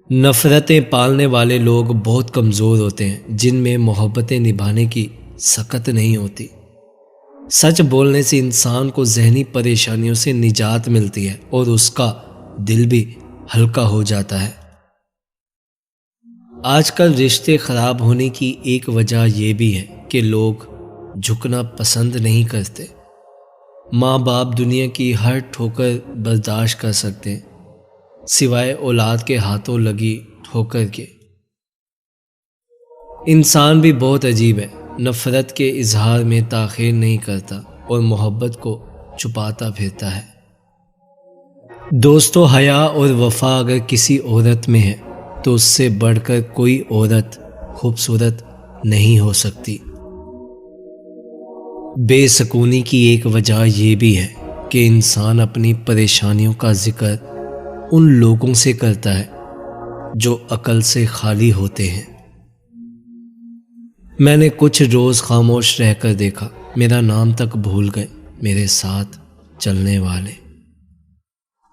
نفرتیں پالنے والے لوگ بہت کمزور ہوتے ہیں جن میں محبتیں نبھانے کی سکت نہیں ہوتی۔ سچ بولنے سے انسان کو ذہنی پریشانیوں سے نجات ملتی ہے اور اس کا دل بھی ہلکا ہو جاتا ہے۔ آج کل رشتے خراب ہونے کی ایک وجہ یہ بھی ہے کہ لوگ جھکنا پسند نہیں کرتے۔ ماں باپ دنیا کی ہر ٹھوکر برداشت کر سکتے ہیں سوائے اولاد کے ہاتھوں لگی ٹھوکر کے۔ انسان بھی بہت عجیب ہے، نفرت کے اظہار میں تاخیر نہیں کرتا اور محبت کو چھپاتا پھرتا ہے۔ دوستو، حیا اور وفا اگر کسی عورت میں ہے تو اس سے بڑھ کر کوئی عورت خوبصورت نہیں ہو سکتی۔ بے سکونی کی ایک وجہ یہ بھی ہے کہ انسان اپنی پریشانیوں کا ذکر ان لوگوں سے کرتا ہے جو عقل سے خالی ہوتے ہیں۔ میں نے کچھ روز خاموش رہ کر دیکھا، میرا نام تک بھول گئے میرے ساتھ چلنے والے۔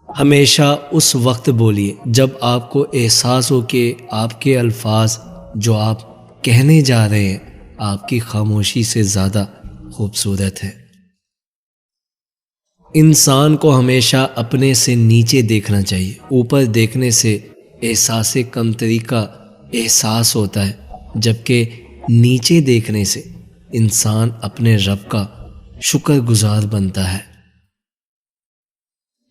ہمیشہ اس وقت بولیے جب آپ کو احساس ہو کہ آپ کے الفاظ جو آپ کہنے جا رہے ہیں آپ کی خاموشی سے زیادہ خوبصورت ہے۔ انسان کو ہمیشہ اپنے سے نیچے دیکھنا چاہیے۔ اوپر دیکھنے سے احساس کمتری کا احساس ہوتا ہے، جبکہ نیچے دیکھنے سے انسان اپنے رب کا شکر گزار بنتا ہے۔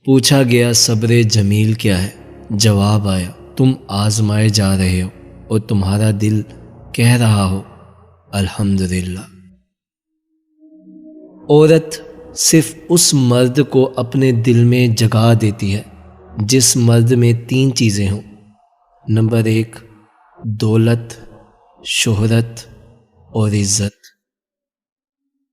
پوچھا گیا صبر جمیل کیا ہے؟ جواب آیا تم آزمائے جا رہے ہو اور تمہارا دل کہہ رہا ہو الحمدللہ۔ عورت صرف اس مرد کو اپنے دل میں جگہ دیتی ہے جس مرد میں 3 چیزیں ہوں۔ نمبر 1 دولت، شہرت اور عزت۔